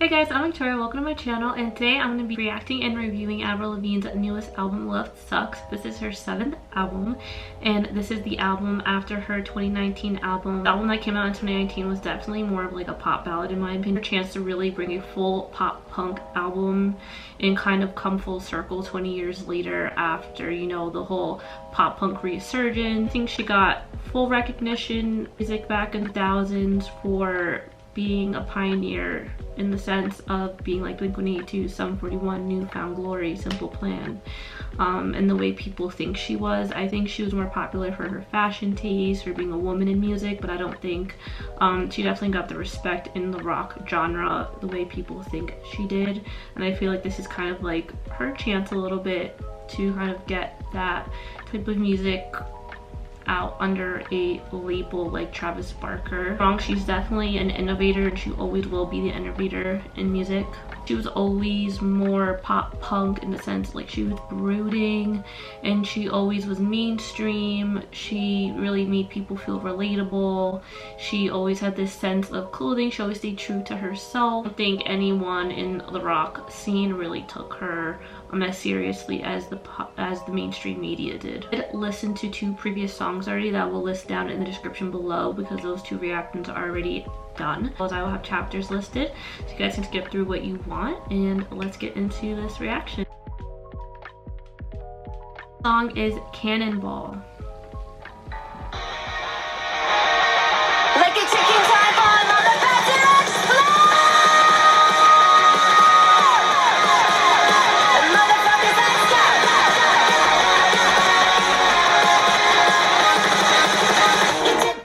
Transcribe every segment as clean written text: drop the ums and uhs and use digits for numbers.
guys, I'm Victoria. Welcome to my channel, and today I'm going to be reacting and reviewing Avril Lavigne's newest album, Lovesux. This is her 7th album, and this is the album after her 2019 album. The album that came out in 2019 was definitely more of like a pop ballad in my opinion. A chance to really bring a full pop punk album and kind of come full circle 20 years later after, you know, the whole pop punk resurgence. I think she got full recognition music back in the thousands for being a pioneer in the sense of being like Blink-182, Sum 41, New Found Glory, Simple Plan, and the way people think she was. I think she was more popular for her fashion taste, for being a woman in music, but I don't think she definitely got the respect in the rock genre the way people think she did. And I feel like this is kind of like her chance a little bit to kind of get that type of music out under a label like Travis Barker. She's definitely an innovator, and she always will be the innovator in music. She was always more pop punk in the sense like she was brooding, and she always was mainstream. She really made people feel relatable. She always had this sense of clothing. She always stayed true to herself. I don't think anyone in the rock scene really took her as seriously as the mainstream media did. I did listen to 2 previous songs already that I will list down in the description below because those 2 reactions are already done. As I will have chapters listed so you guys can skip through what you want, and let's get into this reaction. The song is Cannonball. Like a ticking time bomb on the bed to explode. Motherfuckers, let's go.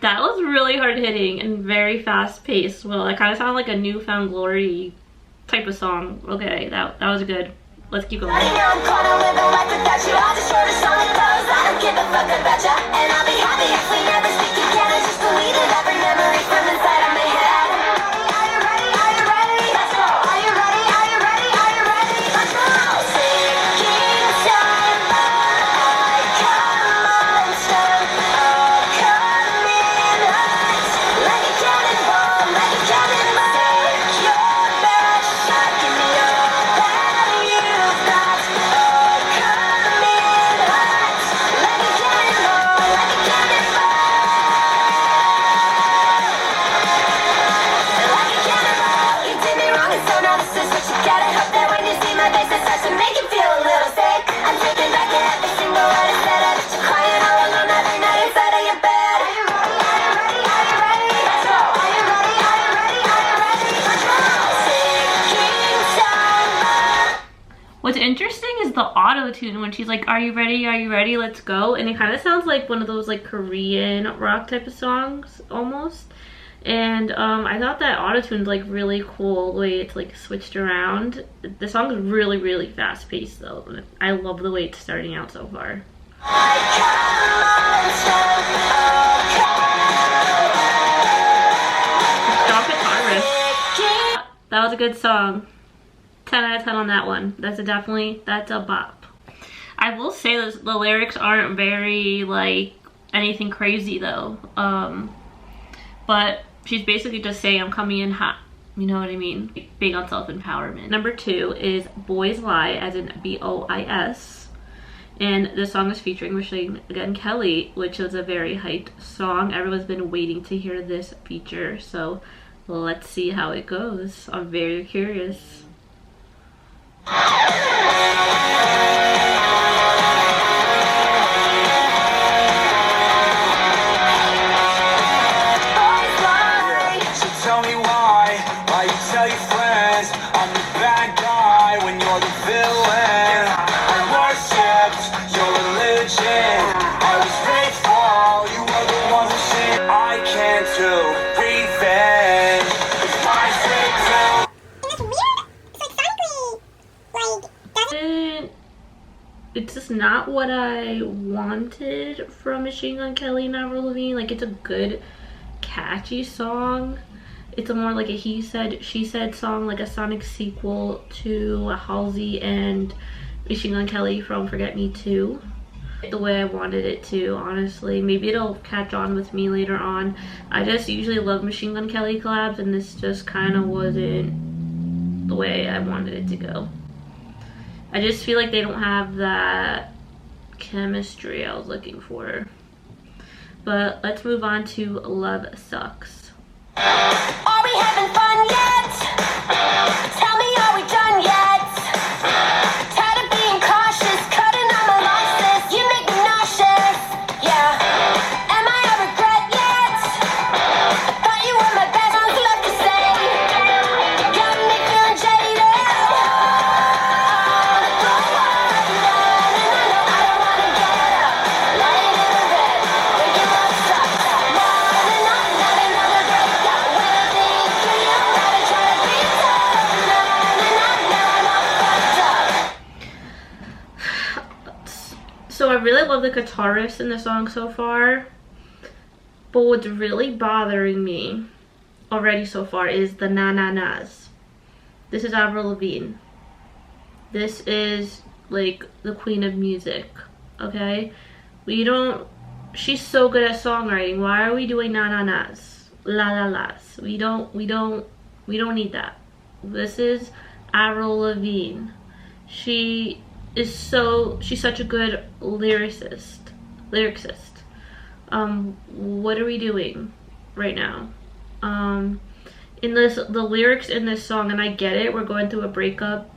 That was really hard hitting and very fast paced. Well, that kind of sounded like a New Found Glory type of song. Okay, that was good. Let's keep going. I know I'm caught on living life without you. I'll just short a song that goes, I don't give a fuck about ya. And I'll be happy if we never speak again. I just deleted every memory from inside of my head. Are you ready? Are you ready? Let's go. Are you ready? Are you ready? Are you ready? Let's go. Sinking time, I come unstuck. Oh, come in hot. Like a cannonball, like a cannonball. Take your best shot, give me all that you've got. Oh, come in hot. Like a cannonball, like a cannonball. Like a cannonball. You did me wrong, and so now this is what you get. I hope that when you see my face, it starts to make you feel a little sick. I'm taking back every single word I said. I just crying all alone every night inside of your bed. Are you ready? Are you ready? Are you ready? Let's go. Are you ready? Are you ready? Are you ready? Let's go. Sinking time. What's interesting is the auto-tune when she's like, are you ready? Are you ready? Let's go. And it kind of sounds like one of those like Korean rock type of songs almost. And I thought that auto-tune's like really cool the way it's like switched around. The song is really, really fast paced though. I love the way it's starting out so far. I come unstuck. Stop guitarist. Oh, That was a good song. 10 out of 10 on that one. That's a bop. I will say the lyrics aren't very like anything crazy though. But she's basically just saying I'm coming in hot. You know what I mean? Big on self-empowerment. Number 2 is Bois Lie, as in B-O-I-S. And this song is featuring Machine Gun Kelly, which is a very hyped song. Everyone's been waiting to hear this feature, so let's see how it goes. I'm very curious. Tell me why you tell your friends I'm the bad guy when you're the villain. I worshipped your religion. I was faithful, you were the one who sinned. I can't do revenge. It's my sick. It's weird. It's like sonically, It's just not what I wanted from Machine Gun Kelly and Avril Lavigne. Like, it's a good, catchy song. It's a more like a he said, she said song, like a sonic sequel to Halsey and Machine Gun Kelly from Forget Me Too. The way I wanted it to, honestly. Maybe it'll catch on with me later on. I just usually love Machine Gun Kelly collabs, and this just kind of wasn't the way I wanted it to go. I just feel like they don't have that chemistry I was looking for. But let's move on to Love Sucks. Are we having fun yet? Tell me, are we done yet? Tired of being cautious, cutting on my losses. You make me nauseous, yeah. Am I a regret yet? I thought you were my best, I was left to say. Got me feeling jaded. So I really love the guitar riffs in the song so far, but what's really bothering me already so far is the na-na-nas. This is Avril Lavigne. This is like the queen of music, okay? She's so good at songwriting. Why are we doing na-na-nas, la-la-las? We don't need that. This is Avril Lavigne. She's such a good lyricist. What are we doing right now? In the lyrics in this song, and I get it, we're going through a breakup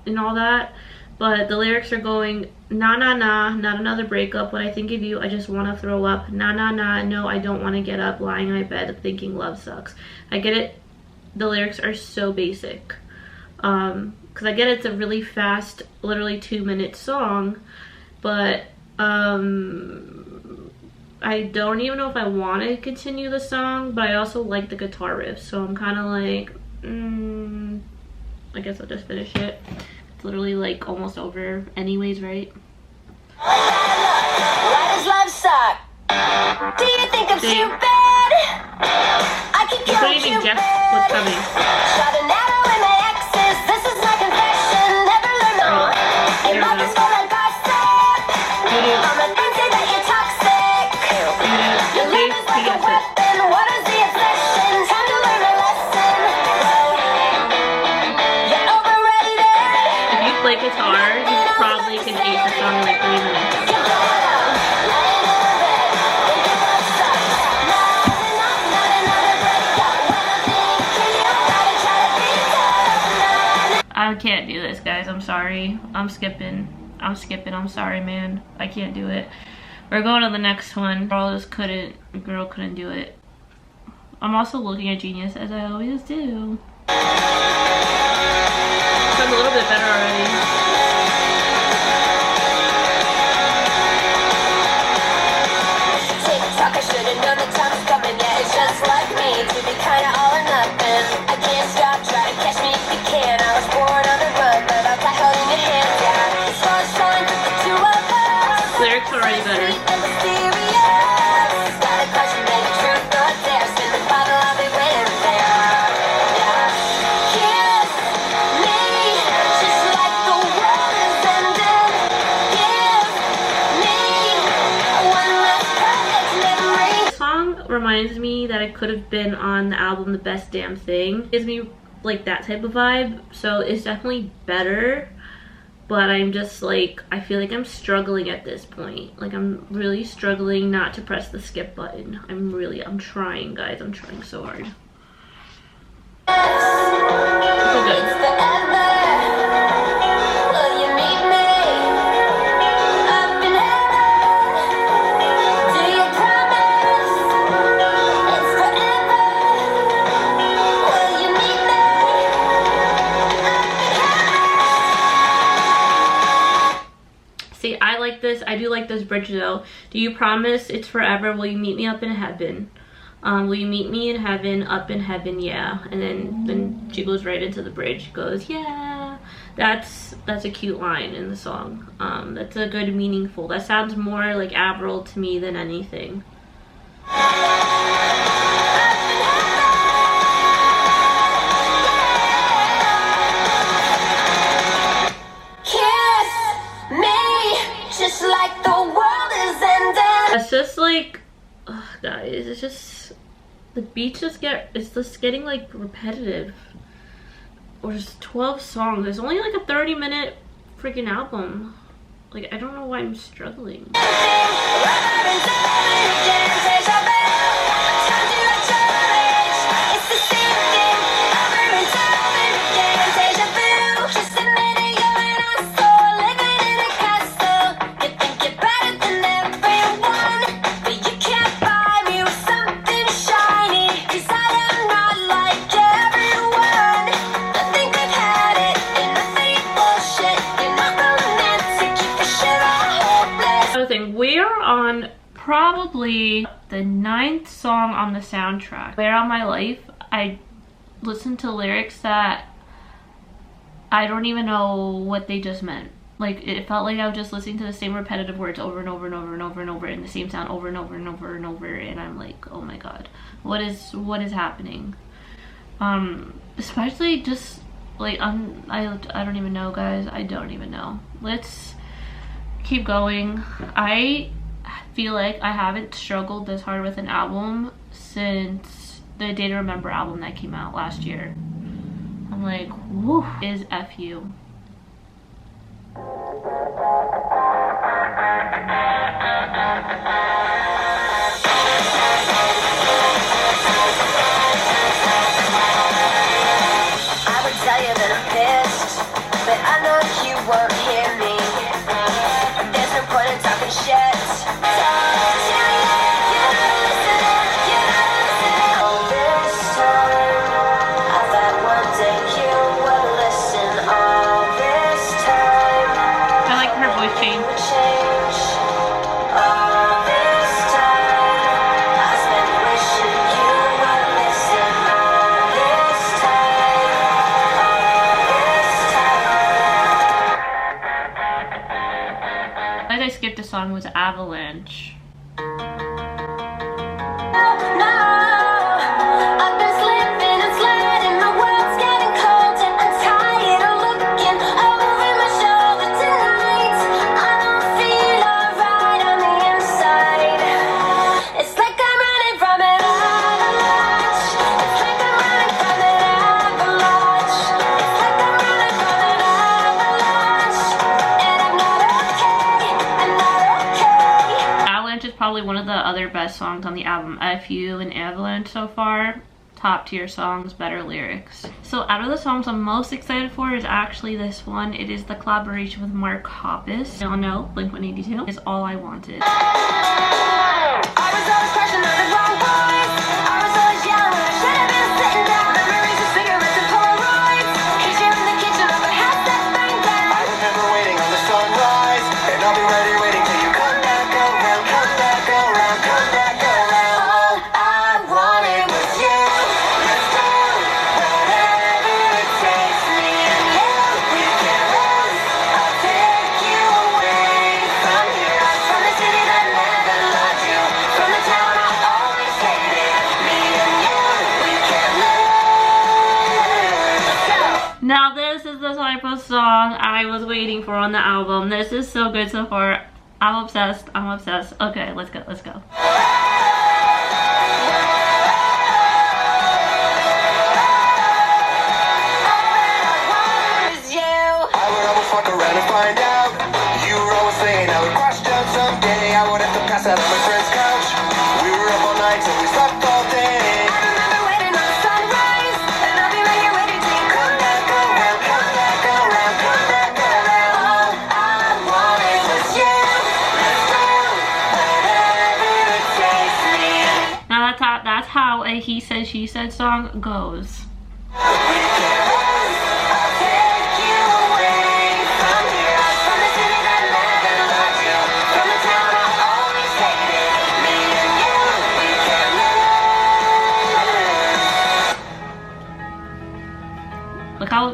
and all that, but the lyrics are going, na na na, not another breakup. When I think of you, I just want to throw up. Na na na, no, I don't want to get up, lying in my bed thinking love sucks. I get it. The lyrics are so basic. Because I get it's a really fast, literally 2-minute song, but I don't even know if I want to continue the song, but I also like the guitar riff, so I'm kind of like, I guess I'll just finish it. It's literally like almost over anyways, right? Why does love suck? Do you think I'm too bad? I keep You couldn't even guess what's coming. Shot an arrow in my exes. This is my confession. Never learn more. And love is full of gossip. All my friends say that you're toxic. Your love is like a weapon. What is the obsession? Time to learn a lesson. You're overrated. If you play guitar, you probably can ace the song in like 3 minutes. I can't do this, guys. I'm sorry. I'm skipping. I'm sorry, man. I can't do it. We're going to the next one. Girl couldn't do it. I'm also looking at Genius, as I always do. Sounds a little bit better already. TikTok, I should've known the time's coming. Yeah, it's just like me to be kinda all or nothing. I can't stop, try to catch me if you can. I was born on the run, but I'll play holding your hand. Yeah, the stars shine through the two of us. Lyrics are already better. Sweet and mysterious. Got a question, maybe truth or dare. Spin the bottle, I'll be waiting there. Yeah, kiss me just like the world is ending. Give me one last perfect memory. This song reminds me that it could have been on the album The Best Damn Thing. It gives me like that type of vibe, so it's definitely better, but I'm just like, I feel like I'm struggling at this point. Like, I'm really struggling not to press the skip button. I'm trying, guys. I'm trying so hard. So good. It's forever. Will you meet me up in heaven? Do you promise? It's forever. Will you meet me up in heaven? See, I like this. I do like this bridge though. Do you promise it's forever? Will you meet me up in heaven? Will you meet me in heaven, up in heaven, yeah. And then she goes right into the bridge. She goes, yeah. That's a cute line in the song. That's a good, meaningful. That sounds more like Avril to me than anything. Kiss me just like the world is ending. It's just like, ugh, guys, it's just, the beats it's just getting like repetitive. or just 12 songs. It's only like a 30-minute freaking album. Like, I don't know why I'm struggling. We are on probably the 9th song on the soundtrack. Where on my life I listened to lyrics that I don't even know what they just meant. Like, it felt like I was just listening to the same repetitive words over and over and over and over and over, and the same sound over and over and over and over, and I'm like, oh my god, what is happening? Especially just like I don't even know, guys. I don't even know. Let's keep going. I feel like I haven't struggled this hard with an album since the Day to Remember album that came out last year. I'm like, woo, is FU. I would tell you that I'm pissed, but I know you won't hear me. There's no point in talking shit. All this time, I thought one day you would listen. All this time, I like her voice change. change. All this time, I spent wishing you would listen. All this time, Like I skipped a song was Avalanche. no, I've been slipping and sliding. My world's getting cold and I'm tired of looking over my shoulder tonight. I don't feel alright on the inside. It's like I'm running from an avalanche. It's like I'm running from an avalanche. It's like I'm running from an avalanche. And I'm not okay. I'm not okay. Avalanche is probably one of the other best songs on the album. FU and Avalanche so far, top tier songs, better lyrics. So out of the songs I'm most excited for is actually this one. It is the collaboration with Mark Hoppus. Y'all know Blink-182 is All I Wanted. I was always crushing on the wrong boys. I was always young when I should have been sitting down. Memories of cigarettes and Polaroids. Kiss you in the kitchen over half that bang bang. I remember waiting on the sunrise, and I'll be ready waiting till you come back around, come back around, come back around. All I wanted was you. Let's do whatever it takes. Me and you, we can lose. I'll take you away from here, from the city that never loved you, from the town I always hated. Me and you, we can lose. Let's go. Now this is the type of song I was waiting for on the album. This is so good so far. I'm obsessed. I'm obsessed. Okay, let's go. Let's go. Is you. I would always fuck around and find out. You were always saying I would crash down someday. I would have to pass out on my friend's couch. We were up all night till we slept all day. I remember waiting on the sunrise, and I'll be right here waiting till you come back around, come back around, come back around. All I wanted was you. Let's do whatever it takes. Me and Now that's how a He Said She Said song goes. we can lose. I'll take you away from here, from the city that never loved you, from the town I always hated. Me and you, we can lose. Look how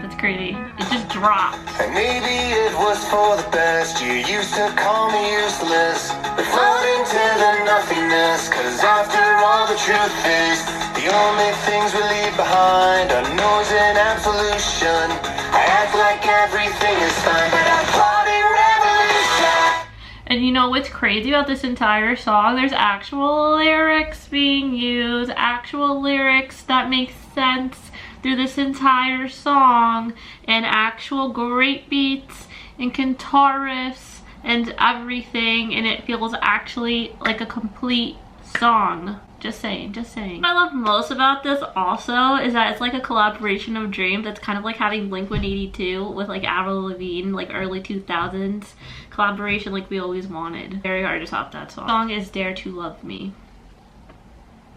that's crazy. It just dropped. And maybe it was for the best. You used to call me useless, but float into the nothingness. Cause after all, the truth is, the only things we leave behind are noise and absolution. I act like everything is fine, but I'm plotting revolution. And you know what's crazy about this entire song? There's actual lyrics being used, actual lyrics that make sense. through this entire song, and actual great beats and guitar riffs and everything, and it feels actually like a complete song. Just saying, just saying. What I love most about this also is that it's like a collaboration of dreams. That's kind of like having Blink-182 with like Avril Lavigne, like early 2000s collaboration like we always wanted. Very hard to top that song. The song is Dare to Love Me.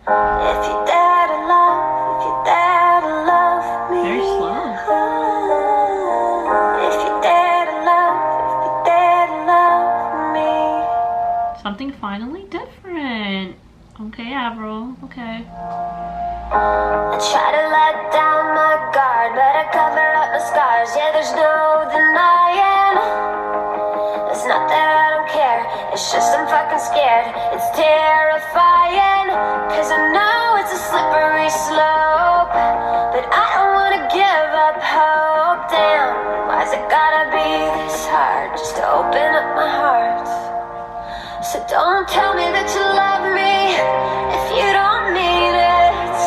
If you dare to love, if you dare to love me. Very slow. If you dare to love, if you dare to love me. Something finally different. Okay, Avril, okay. I try to let down my guard, but I cover up my scars. Yeah, there's no denying. It's not that I don't care, it's just I'm fucking scared. It's terrifying, cause I know it's a slippery slope, but I don't wanna give up hope. Damn, why's it gotta be this hard just to open up my heart? So don't tell me that you love me if you don't mean it.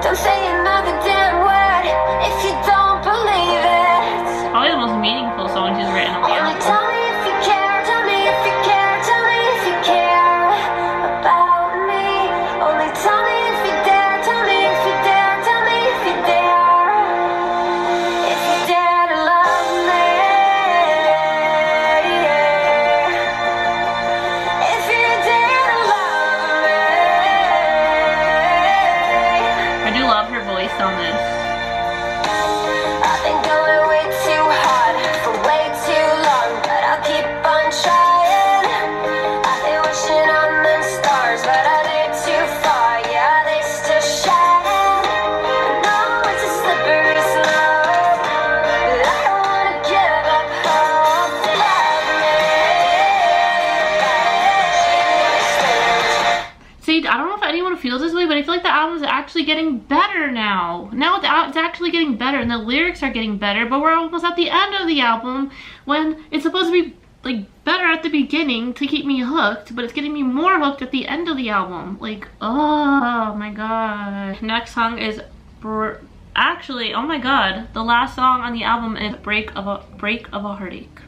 Don't say another damn word if you don't believe it. Probably the most meaningful song she's written on the Only album. tell me if you care, tell me if you care, tell me if you care about me. Only tell me if you dare, tell me if you dare, tell me if you dare. If you dare to love me. If you dare to love me. I do love her voice on this. I've been going way too hard for way too long, but I'll keep on trying. I've been wishing on them stars, but are they too far? Yeah, they still shine. I know it's a slippery slope, but I don't wanna give up hope. Love me. See, I don't know if anyone feels this way, but I feel like the album is actually getting better now. Now it's actually getting better, and the lyrics are getting better, but we're almost at the end of the album when it's supposed to be like better at the beginning to keep me hooked, but it's getting me more hooked at the end of the album. Like, oh my god. Next song is actually, oh my god, the last song on the album is Break of a Heartache.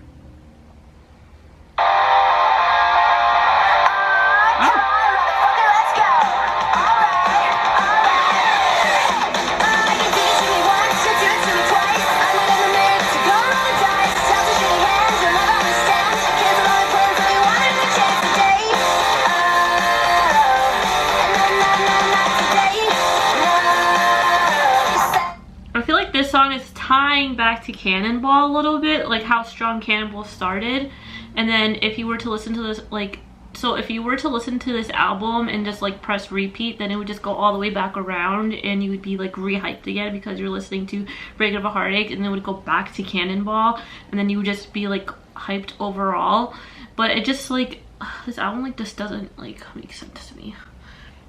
I feel like this song is tying back to Cannonball a little bit, like how strong Cannonball started. And then if you were to listen to this, like, so if you were to listen to this album and just like press repeat, then it would just go all the way back around and you would be like re-hyped again because you're listening to Break of a Heartache, and then it would go back to Cannonball, and then you would just be like hyped overall. But it just like, this album like just doesn't like make sense to me.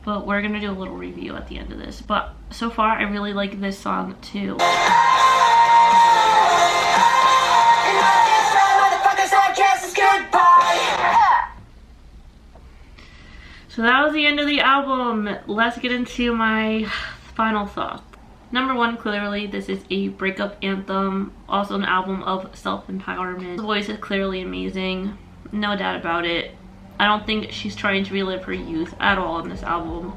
But we're gonna do a little review at the end of this. But so far, I really like this song too. So that was the end of the album. Let's get into my final thoughts. Number one, clearly this is a breakup anthem. Also an album of self-empowerment. The voice is clearly amazing. No doubt about it. I don't think she's trying to relive her youth at all in this album,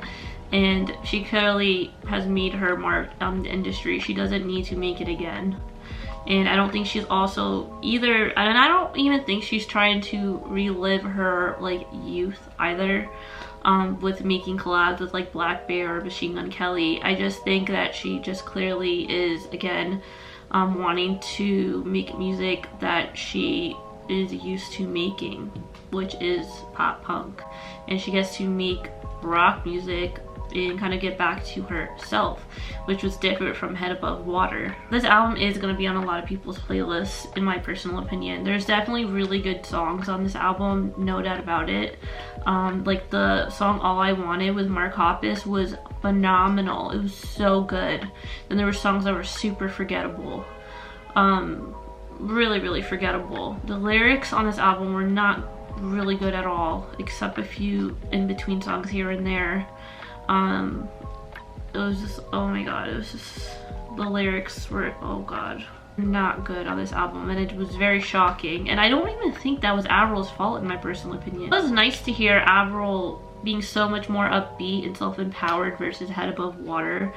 and she clearly has made her mark on the industry. She doesn't need to make it again, and I don't think she's also either, and I don't even think she's trying to relive her like youth either, with making collabs with like Black Bear or Machine Gun Kelly. I just think that she just clearly is again wanting to make music that she is used to making, which is pop punk, and she gets to make rock music and kind of get back to herself, which was different from Head Above Water. This album is going to be on a lot of people's playlists in my personal opinion. There's definitely really good songs on this album, no doubt about it. Like the song All I Wanted with Mark Hoppus was phenomenal. It was so good. Then there were songs that were super forgettable. Really forgettable. The lyrics on this album were not really good at all, except a few in between songs here and there. It was just, oh my god, it was just, the lyrics were, oh god, not good on this album, and it was very shocking. And I don't even think that was Avril's fault, in my personal opinion. It was nice to hear Avril being so much more upbeat and self-empowered versus Head Above Water,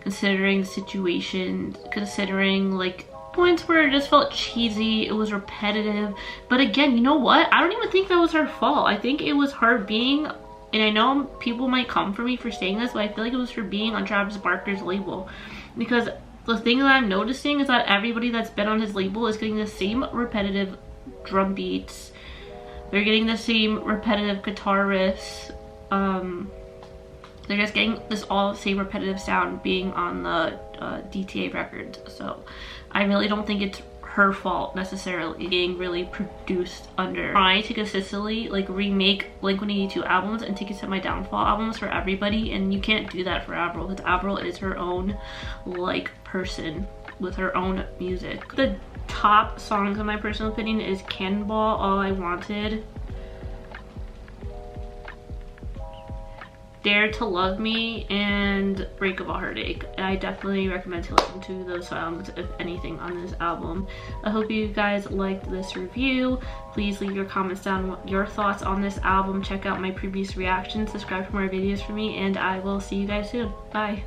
considering the situation, considering like points where it just felt cheesy, it was repetitive. But again, you know what, I don't even think that was her fault. I think it was her being, and I know people might come for me for saying this, but I feel like it was her being on Travis Barker's label, because the thing that I'm noticing is that everybody that's been on his label is getting the same repetitive drum beats. They're getting the same repetitive guitar riffs. They're just getting this all same repetitive sound being on the DTA records. So I really don't think it's her fault necessarily being really produced under. Trying to consistently like remake Blink-182 albums and Tickets to My Downfall albums for everybody, and you can't do that for Avril, because Avril is her own like person with her own music. The top songs in my personal opinion is Cannonball, All I Wanted, Dare to Love Me, and Break of a Heartache. I definitely recommend to listen to those songs, if anything, on this album. I hope you guys liked this review. Please leave your comments down, your thoughts on this album. Check out my previous reactions, subscribe for more videos from me, and I will see you guys soon. Bye.